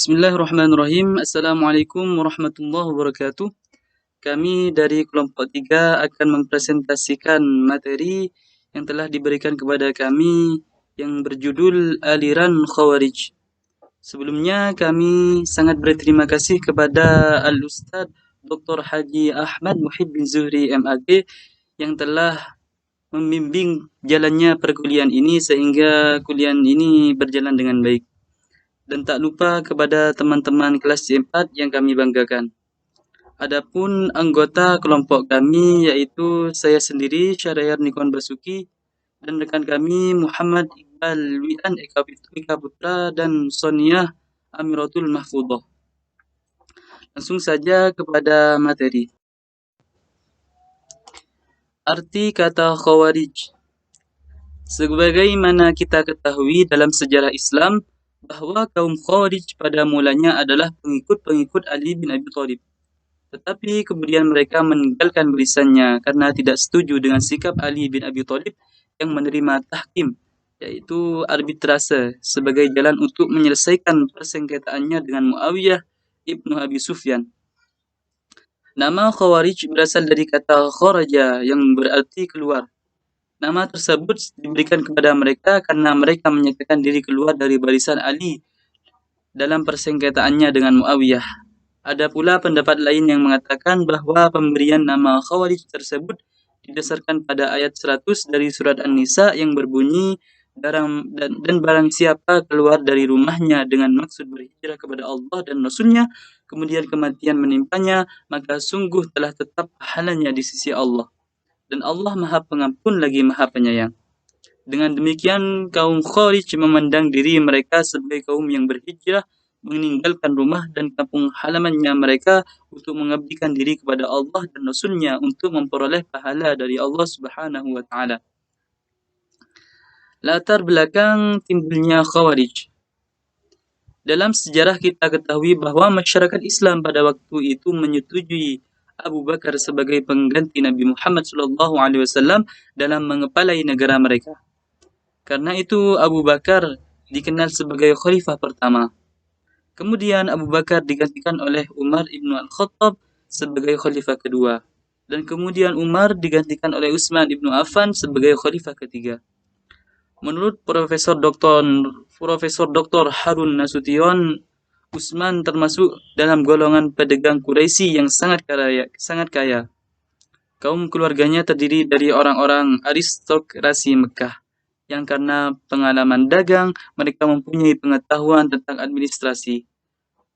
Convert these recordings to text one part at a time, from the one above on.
Bismillahirrahmanirrahim. Assalamualaikum warahmatullahi wabarakatuh. Kami dari kelompok 3 akan mempresentasikan materi yang telah diberikan kepada kami yang berjudul Aliran Khawarij. Sebelumnya kami sangat berterima kasih kepada Al-Ustaz Dr. Haji Ahmad Muhib bin Zuhri MAG yang telah membimbing jalannya perkuliahan ini sehingga kuliah ini berjalan dengan baik. Dan tak lupa kepada teman-teman kelas C4 yang kami banggakan. Adapun anggota kelompok kami yaitu saya sendiri Syahriar Nikon Basuki dan rekan kami Muhammad Iqbal Wian Eka Putra dan Sonia Amiratul Mahfudoh. Langsung saja kepada materi. Arti kata Khawarij. Sebagaimana kita ketahui dalam sejarah Islam bahwa kaum Khawarij pada mulanya adalah pengikut-pengikut Ali bin Abi Thalib. Tetapi kemudian mereka meninggalkan barisannya karena tidak setuju dengan sikap Ali bin Abi Thalib yang menerima tahkim, yaitu arbitrase, sebagai jalan untuk menyelesaikan persengketaannya dengan Muawiyah ibnu Abi Sufyan. Nama Khawarij berasal dari kata kharaja yang berarti keluar. Nama tersebut diberikan kepada mereka karena mereka menyatakan diri keluar dari barisan Ali dalam persengketaannya dengan Muawiyah. Ada pula pendapat lain yang mengatakan bahwa pemberian nama Khawarij tersebut didasarkan pada ayat 100 dari surat An-Nisa yang berbunyi dan barang siapa keluar dari rumahnya dengan maksud berhijrah kepada Allah dan Rasulnya, kemudian kematian menimpanya, maka sungguh telah tetap pahalanya di sisi Allah. Dan Allah Maha Pengampun lagi Maha Penyayang. Dengan demikian, kaum Khawarij memandang diri mereka sebagai kaum yang berhijrah, meninggalkan rumah dan kampung halamannya mereka untuk mengabdikan diri kepada Allah dan Rasulnya untuk memperoleh pahala dari Allah Subhanahu wa Ta'ala. Latar belakang timbulnya Khawarij. Dalam sejarah kita ketahui bahwa masyarakat Islam pada waktu itu menyetujui Abu Bakar sebagai pengganti Nabi Muhammad SAW dalam mengepalai negara mereka. Karena itu Abu Bakar dikenal sebagai khalifah pertama. Kemudian Abu Bakar digantikan oleh Umar ibn Al-Khattab sebagai khalifah kedua. Dan kemudian Umar digantikan oleh Utsman ibn Affan sebagai khalifah ketiga. Menurut Profesor Dr. Harun Nasution, Utsman termasuk dalam golongan pedagang Quraisy yang sangat kaya. Kaum keluarganya terdiri dari orang-orang aristokrasi Mekah, yang karena pengalaman dagang, mereka mempunyai pengetahuan tentang administrasi.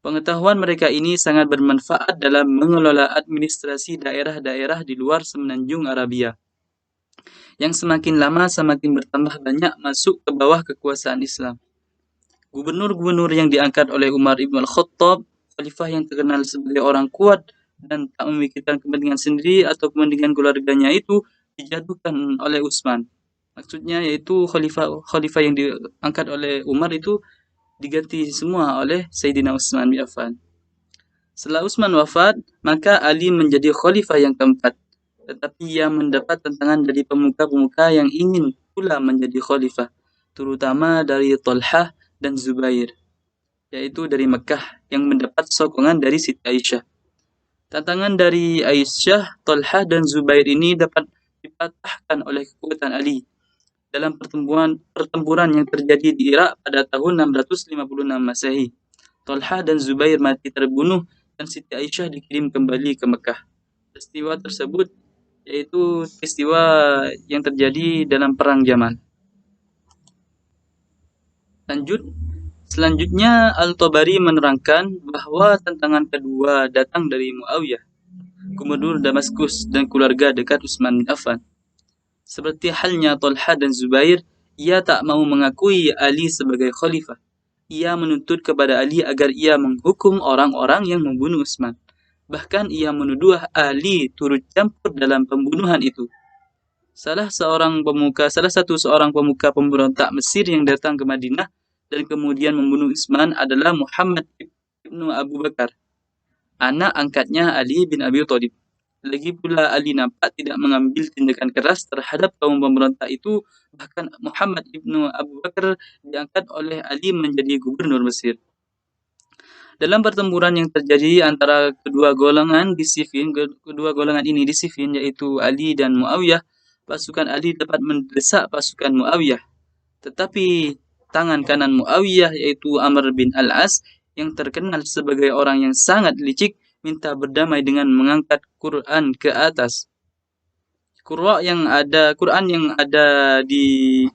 Pengetahuan mereka ini sangat bermanfaat dalam mengelola administrasi daerah-daerah di luar semenanjung Arabia, yang semakin lama semakin bertambah banyak masuk ke bawah kekuasaan Islam. Gubernur-gubernur yang diangkat oleh Umar ibn Al-Khattab, khalifah yang terkenal sebagai orang kuat dan tak memikirkan kepentingan sendiri atau kepentingan keluarganya itu, dijatuhkan oleh Utsman. Maksudnya yaitu khalifah yang diangkat oleh Umar itu diganti semua oleh Sayyidina Utsman bin Affan. Setelah Utsman wafat, maka Ali menjadi khalifah yang keempat. Tetapi ia mendapat tantangan dari pemuka-pemuka yang ingin pula menjadi khalifah, terutama dari Talhah dan Zubair, yaitu dari Mekah, yang mendapat sokongan dari Siti Aisyah. Tantangan dari Aisyah, Talhah dan Zubair ini dapat dipatahkan oleh kekuatan Ali dalam pertempuran yang terjadi di Irak pada tahun 656 Masehi. Talhah dan Zubair mati terbunuh dan Siti Aisyah dikirim kembali ke Mekah. Peristiwa tersebut yaitu peristiwa yang terjadi dalam Perang Jamal. Selanjutnya Al-Tabari menerangkan bahwa tantangan kedua datang dari Muawiyah, gubernur Damaskus dan keluarga dekat Utsman bin Affan. Seperti halnya Talha dan Zubair, ia tak mau mengakui Ali sebagai khalifah. Ia menuntut kepada Ali agar ia menghukum orang-orang yang membunuh Utsman. Bahkan ia menuduh Ali turut campur dalam pembunuhan itu. Salah satu seorang pemuka pemberontak Mesir yang datang ke Madinah dan kemudian membunuh Utsman adalah Muhammad ibnu Abu Bakar, anak angkatnya Ali bin Abi Thalib. Lagi pula Ali nampak tidak mengambil tindakan keras terhadap kaum pemberontak itu, bahkan Muhammad ibnu Abu Bakar diangkat oleh Ali menjadi gubernur Mesir. Dalam pertempuran yang terjadi antara kedua golongan ini di Siffin, yaitu Ali dan Muawiyah, pasukan Ali dapat mendesak pasukan Muawiyah. Tetapi tangan kanan Muawiyah, yaitu Amr bin Al-As, yang terkenal sebagai orang yang sangat licik, minta berdamai dengan mengangkat Quran ke atas. Qurra yang ada di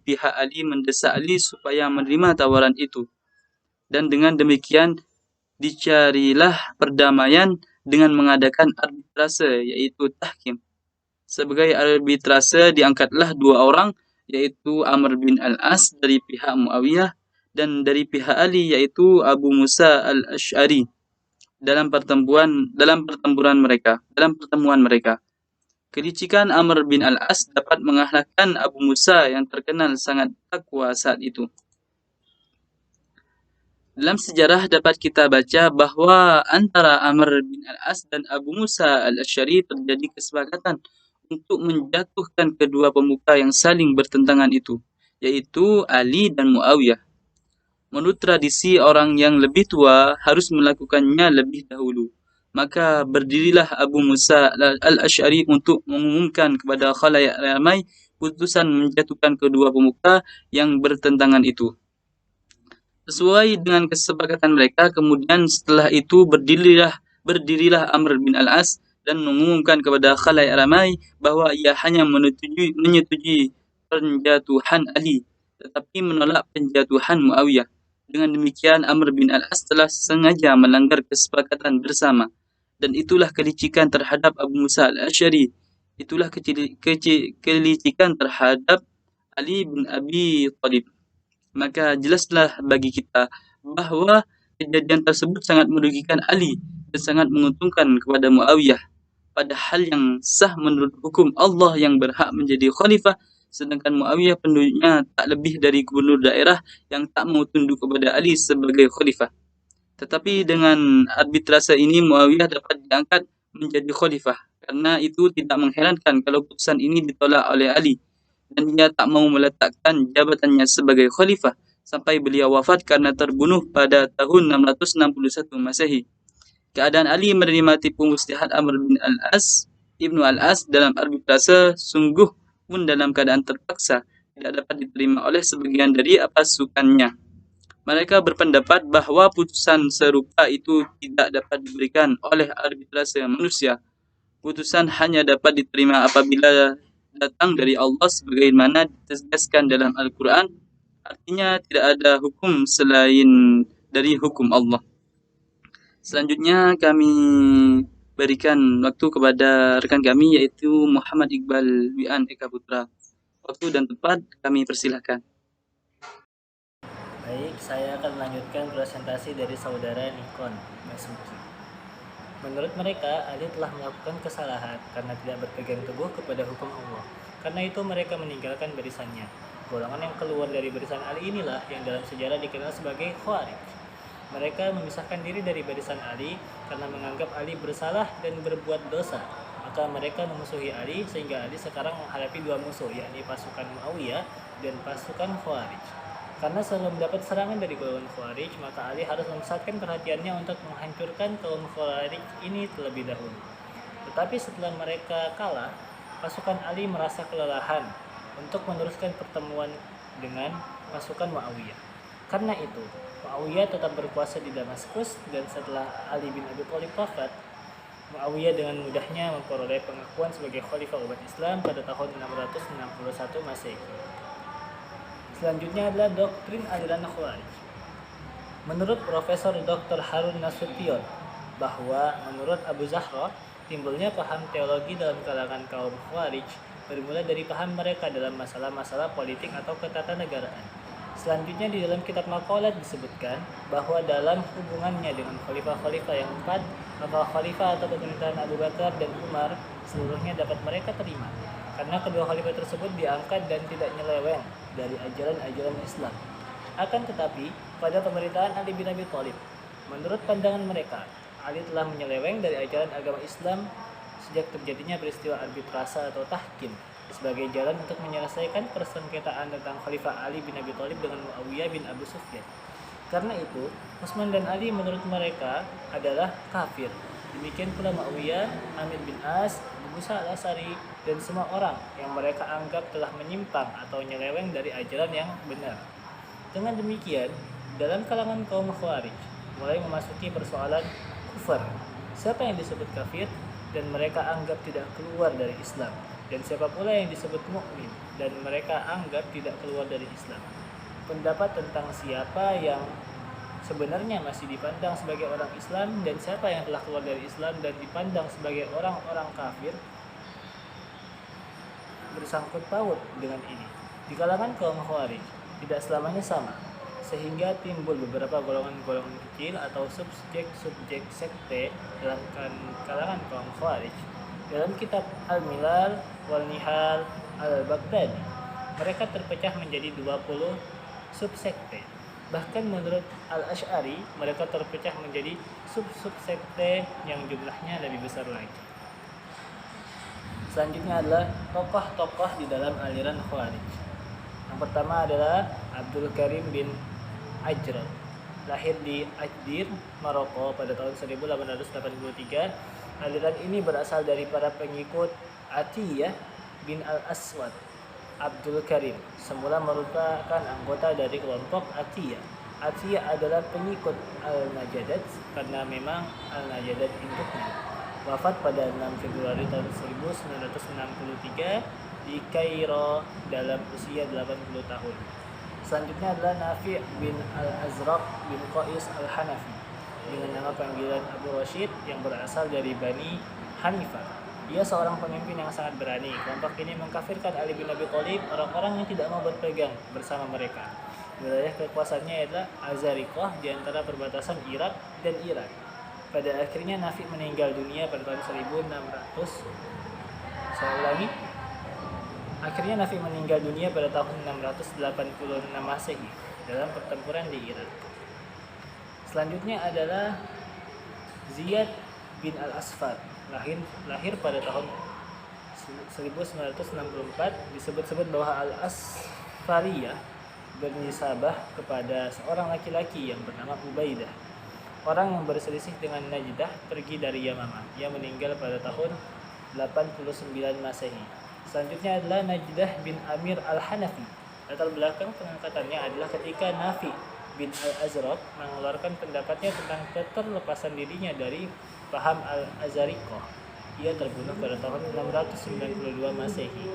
pihak Ali mendesak Ali supaya menerima tawaran itu. Dan dengan demikian dicarilah perdamaian dengan mengadakan arbitrase, yaitu tahkim. Sebagai arbitrase diangkatlah dua orang, yaitu Amr bin Al-As dari pihak Muawiyah dan dari pihak Ali, yaitu Abu Musa al-Ash'ari dalam pertempuran mereka. Kelicikan Amr bin Al-As dapat mengalahkan Abu Musa yang terkenal sangat takwa saat itu. Dalam sejarah dapat kita baca bahwa antara Amr bin Al-As dan Abu Musa al-Ash'ari terjadi kesepakatan untuk menjatuhkan kedua pemuka yang saling bertentangan itu, yaitu Ali dan Muawiyah. Menurut tradisi, orang yang lebih tua harus melakukannya lebih dahulu. Maka berdirilah Abu Musa al-Ash'ari untuk mengumumkan kepada khalayak ramai putusan menjatuhkan kedua pemuka yang bertentangan itu. Sesuai dengan kesepakatan mereka, kemudian setelah itu berdirilah Amr bin Al-As dan mengumumkan kepada khalayak ramai bahwa ia hanya menyetujui penjatuhan Ali, tetapi menolak penjatuhan Muawiyah. Dengan demikian, Amr bin Al-As telah sengaja melanggar kesepakatan bersama. Dan itulah kelicikan terhadap Abu Musa al-Ash'ari. Itulah kelicikan terhadap Ali bin Abi Thalib. Maka jelaslah bagi kita bahwa kejadian tersebut sangat merugikan Ali dan sangat menguntungkan kepada Muawiyah. Padahal yang sah menurut hukum Allah yang berhak menjadi khalifah, sedangkan Muawiyah penduduknya tak lebih dari gubernur daerah yang tak mau tunduk kepada Ali sebagai khalifah. Tetapi dengan arbitrase ini Muawiyah dapat diangkat menjadi khalifah. Karena itu tidak mengherankan kalau keputusan ini ditolak oleh Ali. Dan ia tak mau meletakkan jabatannya sebagai khalifah sampai beliau wafat karena terbunuh pada tahun 661 Masehi. Keadaan Ali menerima tipu muslihat Amr bin Ibnu Al-As dalam arbitrase sungguh pun dalam keadaan terpaksa, tidak dapat diterima oleh sebagian dari pasukannya. Mereka berpendapat bahwa putusan serupa itu tidak dapat diberikan oleh arbitrase manusia. Putusan hanya dapat diterima apabila datang dari Allah sebagaimana ditegaskan dalam Al-Quran. Artinya tidak ada hukum selain dari hukum Allah. Selanjutnya kami berikan waktu kepada rekan kami, yaitu Muhammad Iqbal Wian Eka Putra. Waktu dan tempat kami persilahkan. Baik, saya akan melanjutkan presentasi dari saudara Nikon Masuki. Menurut mereka, Ali telah melakukan kesalahan karena tidak berpegang teguh kepada hukum Allah. Karena itu mereka meninggalkan barisannya. Golongan yang keluar dari barisan Ali inilah yang dalam sejarah dikenal sebagai Khawarij. Mereka memisahkan diri dari barisan Ali karena menganggap Ali bersalah dan berbuat dosa. Maka mereka memusuhi Ali sehingga Ali sekarang menghadapi dua musuh, yakni pasukan Muawiyah dan pasukan Khawarij. Karena selalu mendapat serangan dari golongan Khawarij, maka Ali harus memusatkan perhatiannya untuk menghancurkan kaum Khawarij ini terlebih dahulu. Tetapi setelah mereka kalah, pasukan Ali merasa kelelahan untuk meneruskan pertemuan dengan pasukan Muawiyah. Karena itu, Muawiyah tetap berkuasa di Damaskus, dan setelah Ali bin Abi Thalib wafat, Muawiyah dengan mudahnya memperoleh pengakuan sebagai khalifah umat Islam pada tahun 661 Masehi. Selanjutnya adalah doktrin aliran Khawarij. Menurut Profesor Dr. Harun Nasution, bahwa menurut Abu Zahra, timbulnya paham teologi dalam kalangan kaum Khawarij bermula dari paham mereka dalam masalah-masalah politik atau ketatanegaraan. Selanjutnya di dalam kitab Maqalat disebutkan bahwa dalam hubungannya dengan khalifah-khalifah yang empat, maka khalifah atau pemerintahan Abu Bakar dan Umar seluruhnya dapat mereka terima, karena kedua khalifah tersebut diangkat dan tidak nyeleweng dari ajaran-ajaran Islam. Akan tetapi, pada pemerintahan Ali bin Abi Thalib, menurut pandangan mereka, Ali telah menyeleweng dari ajaran agama Islam sejak terjadinya peristiwa arbitrase atau tahkim sebagai jalan untuk menyelesaikan persengketaan tentang Khalifah Ali bin Abi Thalib dengan Muawiyah bin Abu Sufyan. Karena itu, Utsman dan Ali menurut mereka adalah kafir. Demikian pula Muawiyah, Amir bin As, Abu Musa al-Asy'ari, dan semua orang yang mereka anggap telah menyimpang atau nyeleweng dari ajaran yang benar. Dengan demikian, dalam kalangan kaum Khawarij mulai memasuki persoalan kufur. Siapa yang disebut kafir dan mereka anggap tidak keluar dari Islam, dan siapa pula yang disebut mukmin dan mereka anggap tidak keluar dari Islam. Pendapat tentang siapa yang sebenarnya masih dipandang sebagai orang Islam dan siapa yang telah keluar dari Islam dan dipandang sebagai orang-orang kafir bersangkut paut dengan ini. Di kalangan kaum Khawarij tidak selamanya sama, sehingga timbul beberapa golongan-golongan kecil atau subjek-subjek sekte dalam kalangan kaum Khawarij. Dalam kitab Al-Milal wal Nihal Al-Baghdadi, mereka terpecah menjadi 20 subsekte. Bahkan menurut Al-Asy'ari, mereka terpecah menjadi sub-subsekte yang jumlahnya lebih besar lagi. Selanjutnya adalah tokoh-tokoh di dalam aliran Khawarij. Yang pertama adalah Abdul Karim bin Ajran, lahir di Ajdir, Maroko pada tahun 1883. Aliran ini berasal dari para pengikut Atiyah bin Al-Aswad. Abdul Karim semula merupakan anggota dari kelompok Atiyah. Atiyah adalah pengikut Al-Najadat karena memang Al-Najadat induknya. Wafat pada 6 Februari tahun 1963 di Kairo dalam usia 80 tahun. Selanjutnya adalah Nafi' bin Al-Azraq bin Qais Al-Hanafi dengan nama panggilan Abu Rashid yang berasal dari Bani Hanifah. Dia seorang pemimpin yang sangat berani. Kelompok ini mengkafirkan Ali bin Abi Thalib, orang-orang yang tidak mau berpegang bersama mereka. Wilayah kekuasaannya adalah Azariqah di antara perbatasan Irak dan Iran. Pada akhirnya Nafi meninggal dunia pada tahun 1600. Akhirnya Nafi meninggal dunia pada tahun 686 Masehi dalam pertempuran di Irak. Selanjutnya adalah Ziyad bin Al-Asfar, lahir pada tahun 1964. Disebut-sebut bahwa Al-Asfariyah bernisabah kepada seorang laki-laki yang bernama Ubaidah, orang yang berselisih dengan Najdah pergi dari Yamamah. Ia meninggal pada tahun 89 Masehi. Selanjutnya adalah Najdah bin Amir Al-Hanafi. Latar belakang pengangkatannya adalah ketika Nafi bin Al-Azraq mengeluarkan pendapatnya tentang keterlepasan dirinya dari paham Al-Azariqah. Ia terbunuh pada tahun 692 Masehi.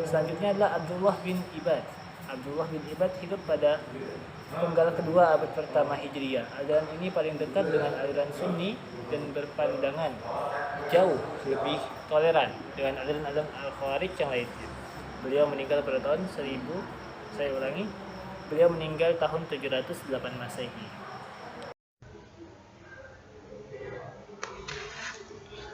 Selanjutnya adalah Abdullah bin Ibad. Abdullah bin Ibad hidup pada penggal kedua abad pertama Hijriyah. Aliran ini paling dekat dengan aliran Sunni dan berpandangan jauh lebih toleran dengan aliran Al-Khawarij yang lainnya. Beliau meninggal pada tahun 1000. Beliau meninggal tahun 708 Masehi.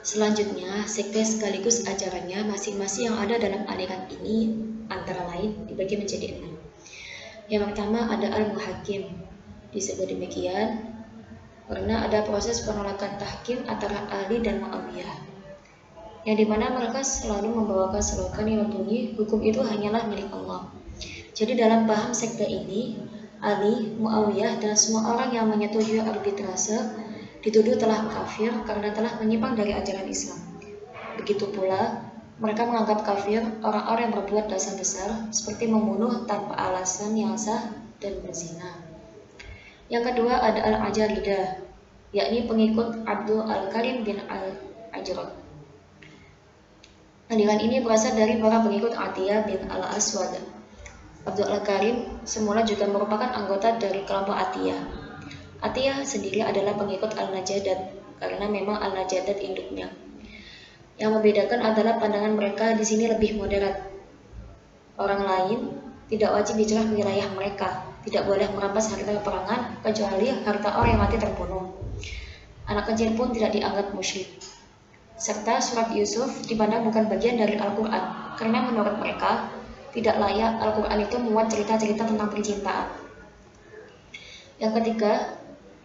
Selanjutnya, sekte sekaligus ajarannya masing-masing yang ada dalam aliran ini antara lain dibagi menjadi 6. Yang pertama ada Al-Muhakim. Disebut demikian karena ada proses penolakan tahkim antara Ali dan Muawiyah, yang dimana mereka selalu membawakan slogan yang berbunyi hukum itu hanyalah milik Allah. Jadi dalam paham sekte ini, Ali, Muawiyah, dan semua orang yang menyetujui arbitrase dituduh telah kafir karena telah menyimpang dari ajaran Islam. Begitu pula mereka menganggap kafir orang-orang yang berbuat dosa besar seperti membunuh tanpa alasan yang sah dan berzina. Yang kedua ada Al-Ajaridah, yakni pengikut Abdul Al-Karim bin Al-Ajraq. Aliran ini berasal dari para pengikut Atiyah bin Al-Aswad. Abdul Al-Karim semula juga merupakan anggota dari kelompok Atiyah. Atiyah sendiri adalah pengikut Al-Najadat karena memang Al-Najadat induknya. Yang membedakan adalah pandangan mereka di sini lebih moderat. Orang lain tidak wajib hijrah ke wilayah mereka, tidak boleh merampas harta peperangan kecuali harta orang yang mati terbunuh. Anak kecil pun tidak dianggap musyrik. Serta surat Yusuf dipandang bukan bagian dari Al-Quran karena menurut mereka tidak layak Al-Quran itu memuat cerita-cerita tentang percintaan. Yang ketiga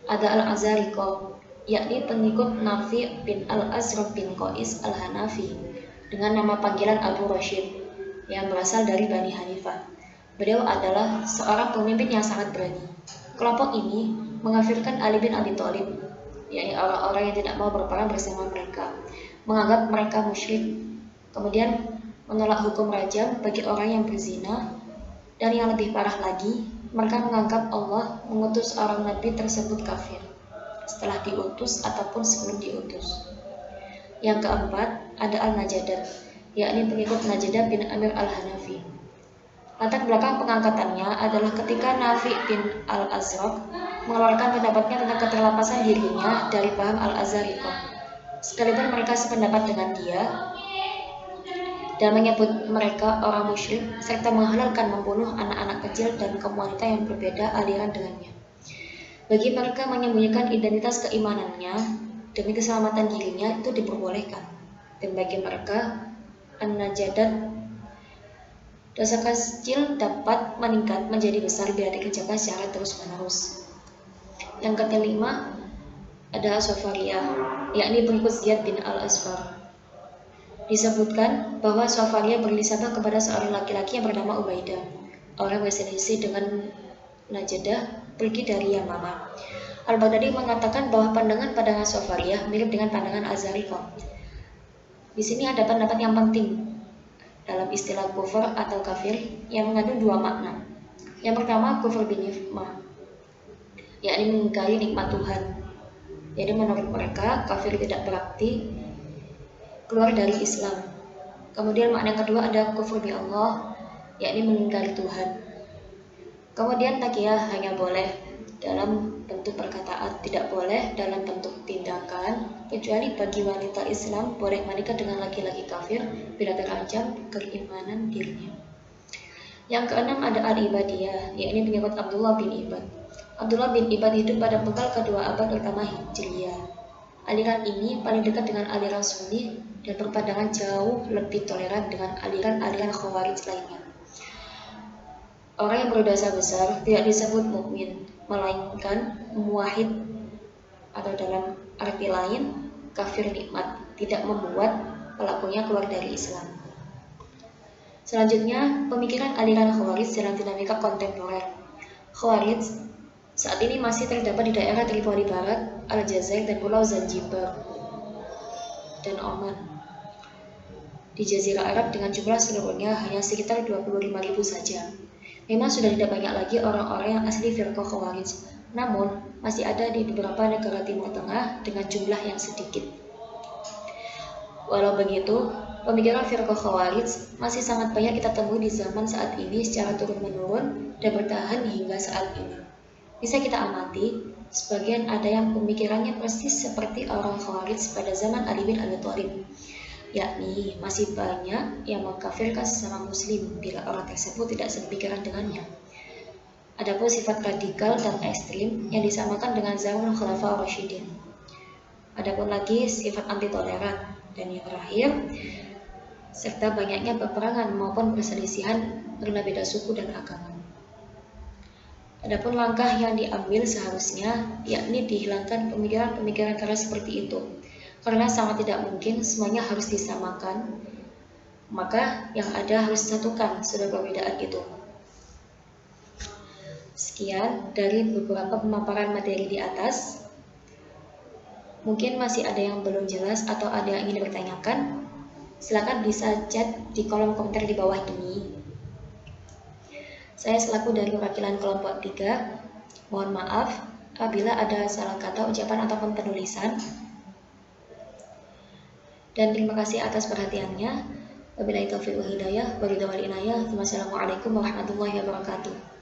ada Al-Azariqah, yakni pengikut Nafi' bin Al-Azraq bin Qais Al-Hanafi dengan nama panggilan Abu Rashid yang berasal dari Bani Hanifah. Beliau adalah seorang pemimpin yang sangat berani. Kelompok ini mengkafirkan Ali bin Abi Thalib, yakni orang-orang yang tidak mau berperang bersama mereka, menganggap mereka musyrik, kemudian menolak hukum rajam bagi orang yang berzina, dan yang lebih parah lagi, mereka menganggap Allah mengutus orang nabi tersebut kafir, setelah diutus ataupun sebelum diutus. Yang keempat, ada Al-Najadat, yakni pengikut Najadah bin Amir Al-Hanafi. Latar belakang pengangkatannya adalah ketika Nafi bin Al-Azraq mengeluarkan pendapatnya tentang keterlepasan dirinya dari paham Al-Azhariqah. Sekalipun mereka sependapat dengan dia dan menyebut mereka orang musyrik serta menghalalkan membunuh anak-anak kecil dan kaum wanita yang berbeda aliran dengannya. Bagi mereka menyembunyikan identitas keimanannya demi keselamatan dirinya itu diperbolehkan. Dan bagi mereka An-Najadat, dosa kecil dapat meningkat menjadi besar bila dikerjakan secara terus-menerus. Yang kelima, ada Safariyah, yakni pengikut Ziyad bin Al-Asfar. Disebutkan bahwa Safariyah bernisbah kepada seorang laki-laki yang bernama Ubaidah, orang berselisih dengan Najadah, pergi dari Yamamah. Al-Baghdadi mengatakan bahwa pandangan Safariyah mirip dengan pandangan Azhariqah. Di sini ada pendapat yang penting dalam istilah kufur atau kafir yang mengandung dua makna. Yang pertama, kufur bin nikmah, yakni mengingkari nikmat Tuhan. Jadi menurut mereka kafir tidak berarti keluar dari Islam. Kemudian makna yang kedua ada kufur bi Allah, yakni mengingkari Tuhan. Kemudian takiyah hanya boleh dalam bentuk perkataan, tidak boleh dalam bentuk tindakan, kecuali bagi wanita Islam boleh menikah dengan laki-laki kafir bila terancam keimanan dirinya. Yang keenam ada Al-Ibadiyah, yakni pengikut Abdullah bin Ibad. Abdullah bin Ibad hidup pada penggal kedua abad pertama Hijriyah. Aliran ini paling dekat dengan aliran Sunni dan berpandangan jauh lebih toleran dengan aliran-aliran Khawarij lainnya. Orang yang berdosa besar tidak disebut mukmin, melainkan muwahhid, atau dalam arti lain kafir nikmat, tidak membuat pelakunya keluar dari Islam. Selanjutnya, pemikiran aliran Khawarij dalam dinamika kontemporer. Khawarij saat ini masih terdapat di daerah Tripoli Barat, Aljazair, dan Pulau Zanzibar dan Oman. Di Jazirah Arab dengan jumlah seluruhnya hanya sekitar 25.000 saja. Memang sudah tidak banyak lagi orang-orang yang asli firqah Khawarij, namun masih ada di beberapa negara Timur Tengah dengan jumlah yang sedikit. Walau begitu, pemikiran firqah Khawarij masih sangat banyak kita temui di zaman saat ini secara turun-menurun dan bertahan hingga saat ini. Bisa kita amati, sebagian ada yang pemikirannya persis seperti orang Khawarij pada zaman Ali bin Abi Thalib, yakni masih banyak yang mengkafirkan sesama muslim bila orang tersebut tidak sepemikiran dengannya. Adapun sifat radikal dan ekstrim yang disamakan dengan zaman Khulafaur Rasyidin. Adapun lagi sifat anti toleran, dan yang terakhir serta banyaknya peperangan maupun perselisihan karena beda suku dan agama. Adapun langkah yang diambil seharusnya yakni dihilangkan pemikiran-pemikiran keras seperti itu. Karena sangat tidak mungkin semuanya harus disamakan, maka yang ada harus disatukan sudah perbedaan itu. Sekian dari beberapa pemaparan materi di atas. Mungkin masih ada yang belum jelas atau ada yang ingin dipertanyakan. Silakan bisa chat di kolom komentar di bawah ini. Saya selaku dari perwakilan kelompok 3, mohon maaf apabila ada salah kata, ucapan ataupun penulisan. Dan terima kasih atas perhatiannya. Wabillahi taufiq wal hidayah. Wassalamualaikum warahmatullahi wabarakatuh.